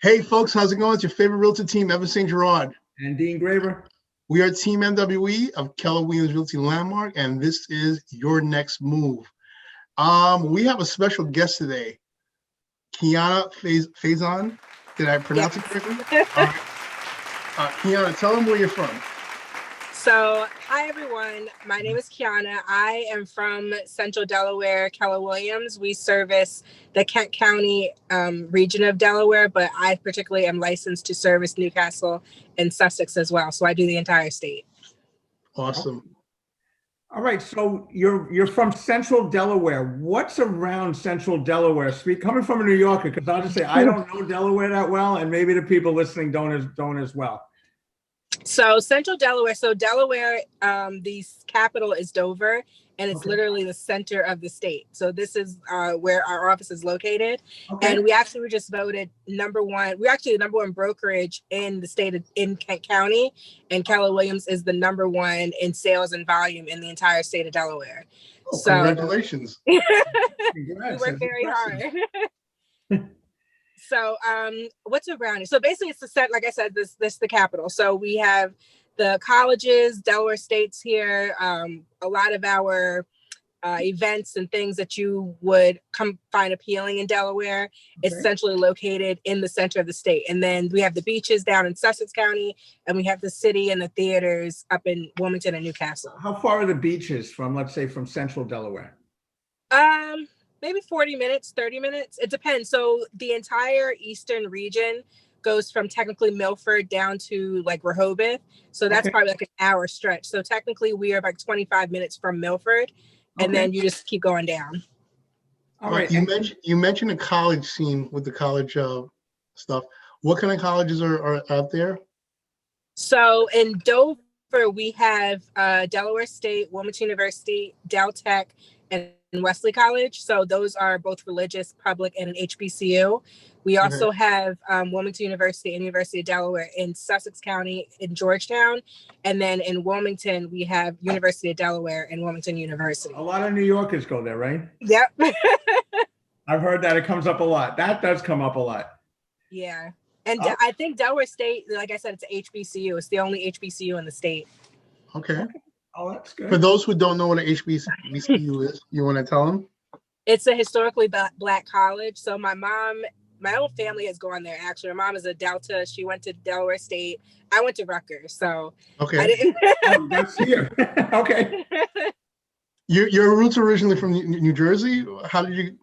Hey folks, how's it going? It's your favorite realtor team, Evantz Saint-Gerard. And Dean Graver. We are Team NWE of Keller Williams Realty Landmark, and this is your next move. We have a special guest today, Keanna Faison. Did I pronounce it correctly? Keanna, tell them where you're from. So, hi everyone. My name is Keanna. I am from Central Delaware, Keller Williams. We service the Kent County region of Delaware, but I particularly am licensed to service Newcastle and Sussex as well. So I do the entire state. Awesome. All right, so you're from Central Delaware. What's around Central Delaware? Coming from a New Yorker, because I'll just say I don't know Delaware that well, and maybe the people listening don't as well. So Central Delaware, Delaware, the capital is Dover, and it's literally the center of the state. So this is where our office is located. Okay. And we actually were just voted number one. We're actually the number one brokerage in the state in Kent county, and Keller Williams is the number one in sales and volume in the entire state of Delaware. Oh, so congratulations. We work very hard. So what's around it? So basically it's the set, like I said, this the capital. So we have the colleges, Delaware State's here, a lot of our events and things that you would come find appealing in Delaware. Okay. It's centrally located in the center of the state. And then we have the beaches down in Sussex County, and we have the city and the theaters up in Wilmington and Newcastle. How far are the beaches from, let's say, from Central Delaware? Maybe 40 minutes, 30 minutes. It depends. So the entire eastern region goes from technically Milford down to like Rehoboth. So that's probably like an hour stretch. So technically we are about 25 minutes from Milford, and then you just keep going down. All right. You mentioned a college scene with the college stuff. What kind of colleges are out there? So in Dover, we have Delaware State, Wilmington University, Del Tech, and Wesley College. So those are both religious, public, and an HBCU. We also have Wilmington University and University of Delaware in Sussex County in Georgetown. And then in Wilmington, we have University of Delaware and Wilmington University. A lot of New Yorkers go there, right? Yep. I've heard that it comes up a lot. That does come up a lot. Yeah. And I think Delaware State, like I said, it's an HBCU. It's the only HBCU in the state. Okay. Oh, that's good. For those who don't know what an HBCU is, you want to tell them? It's a historically Black college. So my whole family has gone there. Actually, my mom is a Delta. She went to Delaware State. I went to Rutgers. So I didn't. That's here. Okay. Your roots are originally from New Jersey. How did you?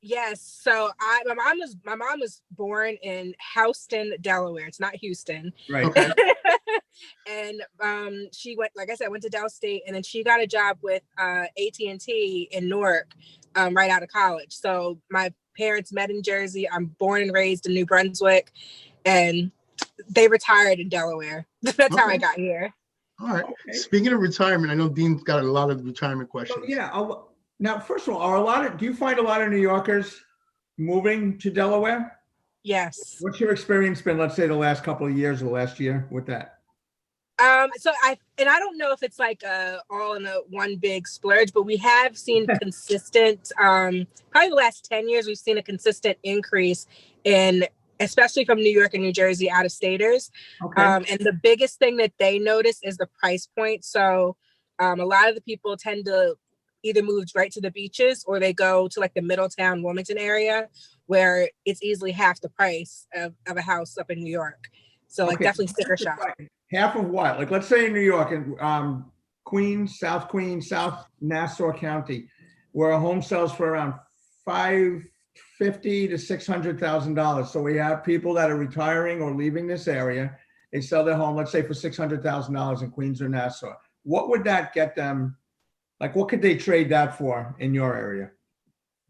Yes. So my mom was born in Houston, Delaware. It's not Houston. Right. Okay. And she went, like I said, went to Del State, and then she got a job with AT&T in Newark right out of college. So my parents met in Jersey. I'm born and raised in New Brunswick, and they retired in Delaware. That's how I got here. All right. Okay. Speaking of retirement, I know Dean's got a lot of retirement questions. So, yeah. Now, first of all, do you find a lot of New Yorkers moving to Delaware? Yes. What's your experience been, let's say, the last couple of years or the last year with that? So I don't know if it's like all in a one big splurge, but we have seen consistent, probably the last 10 years, we've seen a consistent increase in, especially from New York and New Jersey out-of-staters. Okay. And the biggest thing that they notice is the price point. So a lot of the people tend to either move right to the beaches, or they go to like the Middletown, Wilmington area, where it's easily half the price of a house up in New York. So like definitely sticker shock. Half of what? Like, let's say in New York and Queens, South Nassau County, where a home sells for around $550,000 to $600,000. So we have people that are retiring or leaving this area. They sell their home, let's say, for $600,000 in Queens or Nassau. What would that get them? Like, what could they trade that for in your area?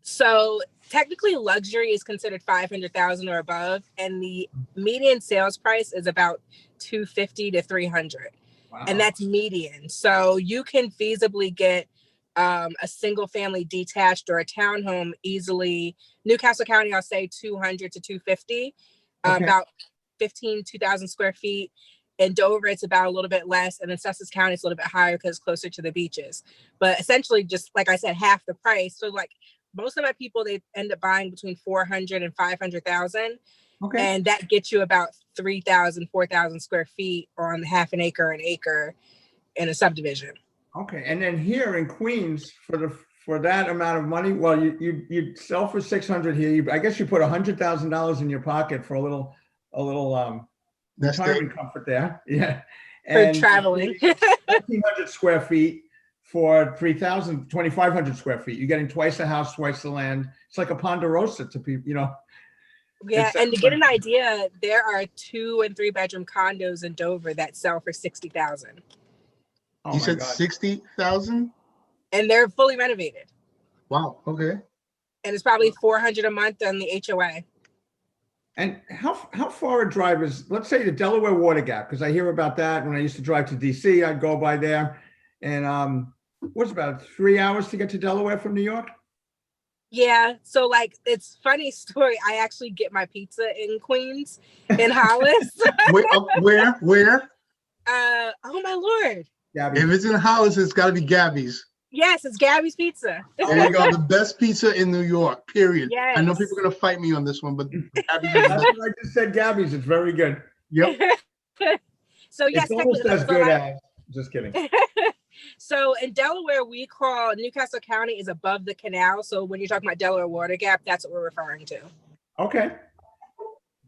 So technically luxury is considered $500,000 or above, and the median sales price is about $250,000 to $300,000. Wow. And that's median. So you can feasibly get a single family detached or a townhome easily. Newcastle County, I'll say 200 to 250, about 2,000 square feet. In Dover, it's about a little bit less. And in Sussex County, it's a little bit higher because it's closer to the beaches. But essentially, just like I said, half the price. So like most of my people, they end up buying between 400 and 500,000. Okay. And that gets you about 3,000, 4,000 square feet on half an acre in a subdivision. Okay, and then here in Queens, for that amount of money, well, you sell for 600 here. I guess you put $100,000 in your pocket for a little That's retirement comfort there. Yeah, For and traveling. 1,300 square feet for 2,500 square feet. You're getting twice the house, twice the land. It's like a Ponderosa to people, you know. Yeah, and to get an idea, there are 2 and 3 bedroom condos in Dover that sell for 60,000. Oh You my said God. 60,000? And they're fully renovated. Wow. Okay. And it's probably 400 a month on the HOA. And how far a drive is, let's say, the Delaware Water Gap? Because I hear about that when I used to drive to DC. I'd go by there, and what's about 3 hours to get to Delaware from New York? Yeah, so like it's funny story. I actually get my pizza in Queens, in Hollis. Where? Oh my Lord. Gabby. If it's in Hollis, it's got to be Gabby's. Yes, it's Gabby's Pizza. There you go. The best pizza in New York, period. Yes. I know people are going to fight me on this one, but Gabby's is That's the best. what I just said. Gabby's. It's very good. Yep. So yes, It's almost technically, as so good as. Just kidding. So in Delaware, we call Newcastle County is above the canal. So when you're talking about Delaware Water Gap, that's what we're referring to. Okay.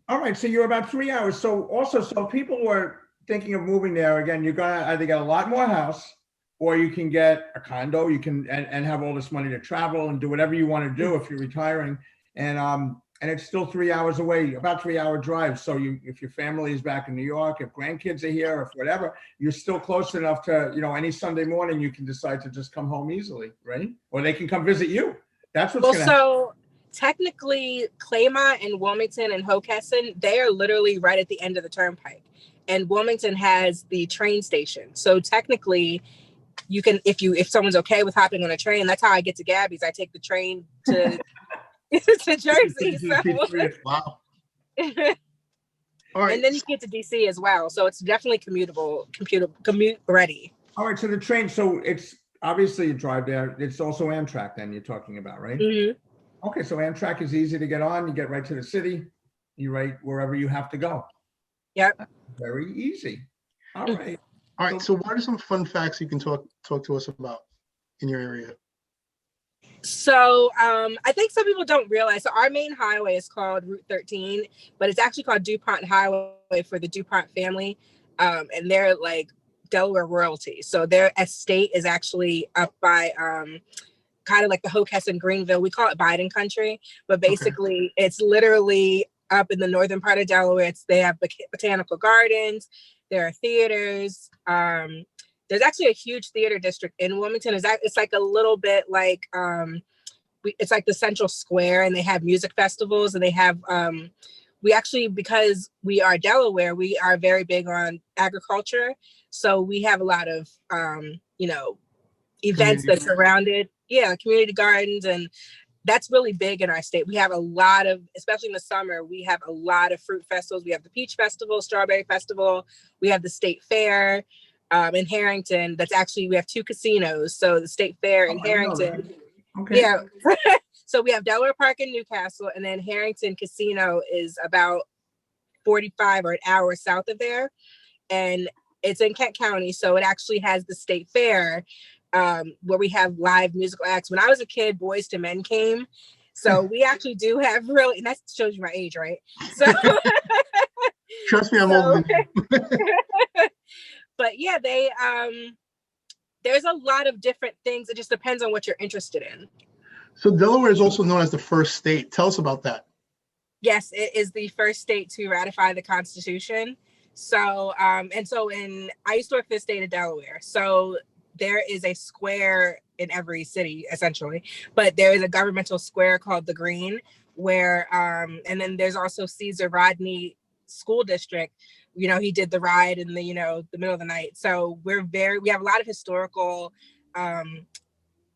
All right. So you're about 3 hours. So if people were thinking of moving there, again, you're gonna either get a lot more house, or you can get a condo. You can and have all this money to travel and do whatever you want to do if you're retiring. And it's still 3 hours away, about 3 hour drive. So if your family is back in New York, if grandkids are here, if whatever, you're still close enough to, any Sunday morning you can decide to just come home easily, right? Or they can come visit you. That's what's going to happen. So technically, Claymont and Wilmington and Hockessin, they are literally right at the end of the turnpike. And Wilmington has the train station. So technically, you can, if someone's okay with hopping on a train, that's how I get to Gabby's. I take the train to to Jersey. So. Wow. All right. And then you get to DC as well. So it's definitely commute ready. All right. So the train, so it's obviously you drive there. It's also Amtrak then you're talking about, right? Mm-hmm. Okay. So Amtrak is easy to get on. You get right to the city. You're right wherever you have to go. Yep. Very easy. All right. All right. So what are some fun facts you can talk to us about in your area? So I think some people don't realize, so our main highway is called Route 13, but it's actually called DuPont Highway for the DuPont family. And they're like Delaware royalty. So their estate is actually up by kind of like the Hockessin Greenville. We call it Biden country, but basically it's literally up in the northern part of Delaware. They have botanical gardens, there are theaters. There's actually a huge theater district in Wilmington. It's like a little bit like it's like the Central Square, and they have music festivals, and they have we actually, because we are Delaware, we are very big on agriculture. So we have a lot of events that surrounded, community gardens, and that's really big in our state. We have a lot of, especially in the summer, we have a lot of fruit festivals. We have the Peach Festival, Strawberry Festival. We have the State Fair. In Harrington, we have 2 casinos. So the State Fair in Harrington. Okay. Yeah. So we have Delaware Park in Newcastle, and then Harrington Casino is about 45 or an hour south of there. And it's in Kent County. So it actually has the State Fair where we have live musical acts. When I was a kid, Boys to Men came. So we actually do have really, and that shows you my age, right? So trust me, I'm older than you. But yeah, there's a lot of different things. It just depends on what you're interested in. So Delaware is also known as the first state. Tell us about that. Yes, it is the first state to ratify the Constitution. So, I used to work for the state of Delaware. So there is a square in every city, essentially. But there is a governmental square called the Green, where, and then there's also Caesar Rodney School District. He did the ride in the middle of the night. So we have a lot of historical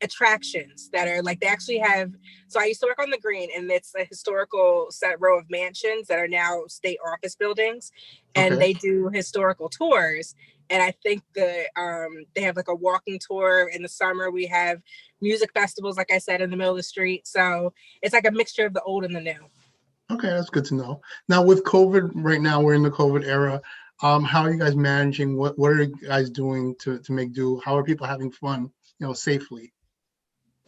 attractions that are like, they actually have, so I used to work on the Green, and it's a historical set row of mansions that are now state office buildings, and they do historical tours. And I think they have like a walking tour in the summer. We have music festivals, like I said, in the middle of the street. So it's like a mixture of the old and the new. Okay, that's good to know. Now with COVID right now, we're in the COVID era. How are you guys managing? What are you guys doing to make do? How are people having fun, safely?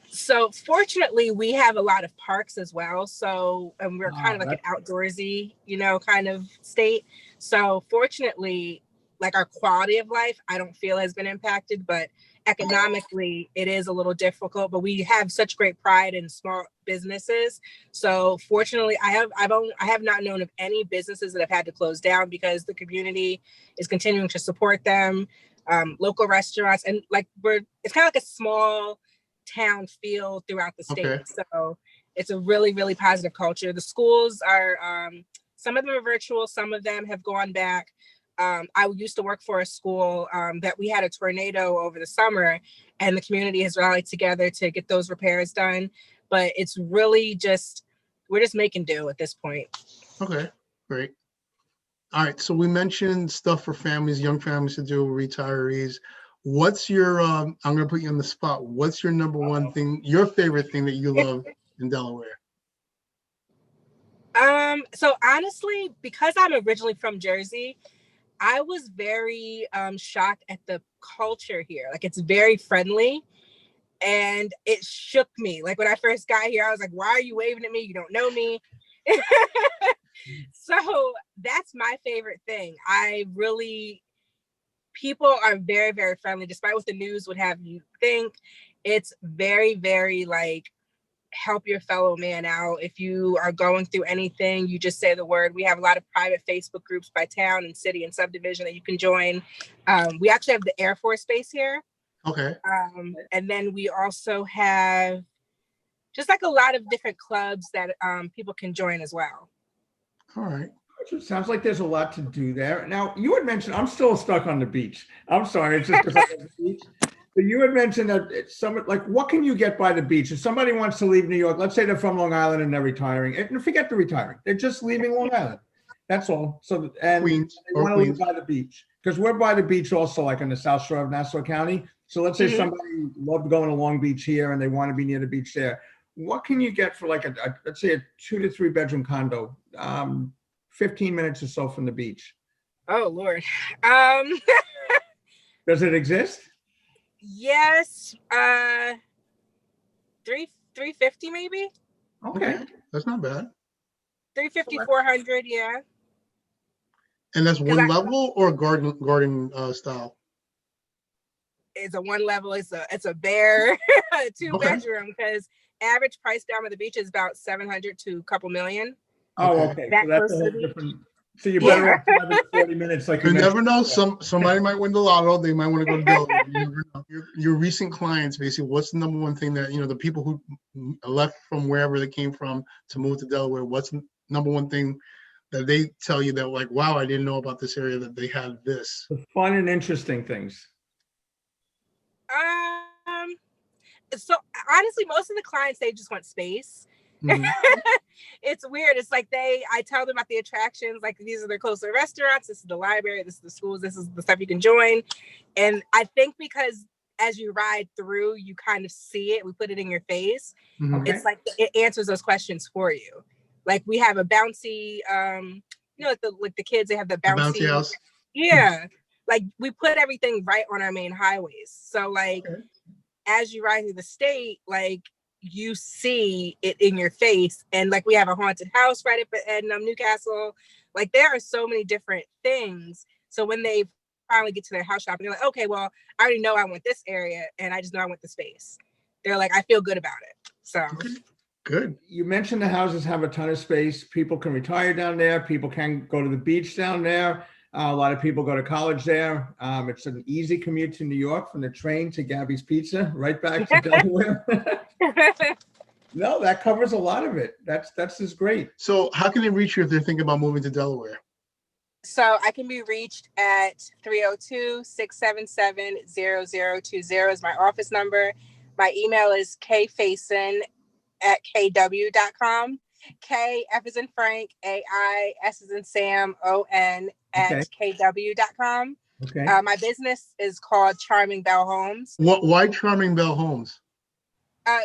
So fortunately, we have a lot of parks as well. So, and we're kind of like an That's outdoorsy, kind of state. So fortunately, like our quality of life, I don't feel has been impacted, but economically it is a little difficult, but we have such great pride in small businesses. So fortunately, I have not known of any businesses that have had to close down because the community is continuing to support them. Local restaurants, and like it's kind of like a small town feel throughout the state. Okay. So it's a really, really positive culture. The schools are, some of them are virtual, some of them have gone back. I used to work for a school that we had a tornado over the summer, and the community has rallied together to get those repairs done. But it's really we're just making do at this point. Okay, great. All right, so we mentioned stuff for families, young families to do, retirees. What's your, I'm gonna put you on the spot. What's your number one thing, your favorite thing that you love in Delaware? So honestly, because I'm originally from Jersey, I was very shocked at the culture here. Like, it's very friendly, and it shook me. Like, when I first got here, I was like, why are you waving at me? You don't know me. So that's my favorite thing. People are very, very friendly, despite what the news would have you think. It's very, very like, help your fellow man out. If you are going through anything, you just say the word. We have a lot of private Facebook groups by town and city and subdivision that you can join. We actually have the Air Force Base here. Okay. And then we also have just like a lot of different clubs that people can join as well. All right. It sounds like there's a lot to do there. Now, you had mentioned, I'm still stuck on the beach. I'm sorry, it's just because I'm on the beach. But you had mentioned that what can you get by the beach? If somebody wants to leave New York, let's say they're from Long Island and they're retiring, and forget the retiring, they're just leaving Long Island. That's all. So, and Queens they want to live by the beach, because we're by the beach also, like on the South Shore of Nassau County. So let's say somebody loved going to Long Beach here and they want to be near the beach there. What can you get for like let's say a 2 to 3 bedroom condo, 15 minutes or so from the beach? Oh Lord. Does it exist? Yes. 350 maybe. Okay. That's not bad. 350, 400, yeah. And that's one level or garden style? It's a one level. It's a bare 2 Okay. bedroom, because average price down at the beach is about 700 to a couple million. Oh, okay. That So that's close a to whole the different. So you're better off having 40 minutes, like You never know. mentioned. Somebody might win the lotto. They might want to go to Delaware. You never know. Your recent clients, basically, what's the number one thing that the people who left from wherever they came from to move to Delaware? What's the number one thing that they tell you that, like, wow, I didn't know about this area, that they had this? The fun and interesting things. So honestly, most of the clients, they just want space. Mhm. It's weird. It's like I tell them about the attractions, like these are the closer restaurants, this is the library, this is the schools, this is the stuff you can join. And I think because as you ride through, you kind of see it, we put it in your face. Mhm. It's like it answers those questions for you. Like, we have a bouncy, like the kids, they have the The bouncy house. Yeah. Like, we put everything right on our main highways. So like, Okay. as you ride through the state, like, you see it in your face. And like, we have a haunted house right up in Newcastle. Like, there are so many different things. So when they finally get to their house shopping, they're like, okay, well, I already know I want this area, and I just know I want the space. They're like, I feel good about it. So Okay. Good. You mentioned the houses have a ton of space. People can retire down there. People can go to the beach down there. A lot of people go to college there. It's an easy commute to New York from the train to Gabby's Pizza, right back to Delaware. No, that covers a lot of it. That's just great. So how can they reach you if they're thinking about moving to Delaware? So I can be reached at 302-677-0020 is my office number. My email is kfaison@kw.com. K, F is in Frank, AI, S is in Sam, ON at kw.com. Okay. My business is called Charming Belle Homes. Why Charming Belle Homes? I'm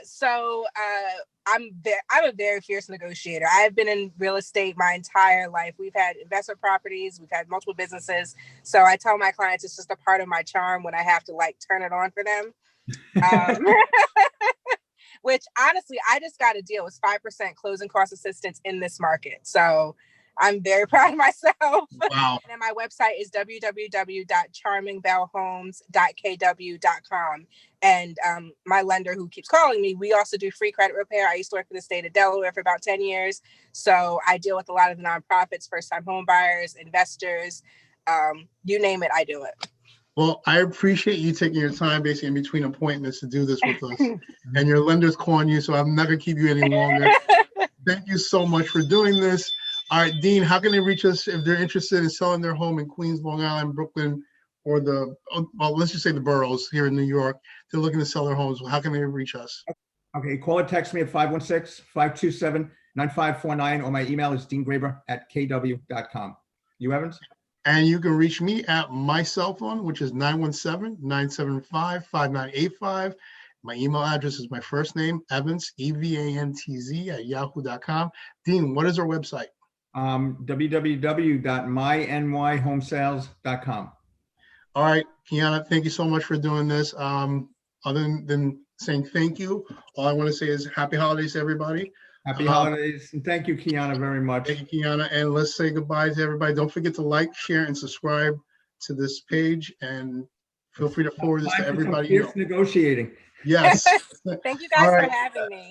a very fierce negotiator. I've been in real estate my entire life. We've had investment properties, we've had multiple businesses. So I tell my clients it's just a part of my charm when I have to like turn it on for them. Which honestly, I just got a deal. It was 5% closing cost assistance in this market. So I'm very proud of myself. Wow. And then my website is www.charmingbellehomes.kw.com. And my lender who keeps calling me, we also do free credit repair. I used to work for the state of Delaware for about 10 years. So I deal with a lot of nonprofits, first-time home buyers, investors, you name it, I do it. Well, I appreciate you taking your time basically in between appointments to do this with us. And your lender's calling you, so I'm not going to keep you any longer. Thank you so much for doing this. All right, Dean, how can they reach us if they're interested in selling their home in Queens, Long Island, Brooklyn, or let's just say the boroughs here in New York? They're looking to sell their homes. How can they reach us? Okay, call or text me at 516-527-9549, or my email is deangraber@kw.com. You, Evans? And you can reach me at my cell phone, which is 917-975-5985. My email address is my first name, Evans, EVANTZ @yahoo.com. Dean, what is our website? www.mynywhomesales.com. All right, Keanna, thank you so much for doing this. Other than saying thank you, all I want to say is happy holidays to everybody. Happy holidays, and thank you, Keanna, very much. Thank you, Keanna, and let's say goodbye to everybody. Don't forget to like, share, and subscribe to this page, and feel free to forward this to everybody. Fierce negotiating. Yes. Thank you guys All right. for having me.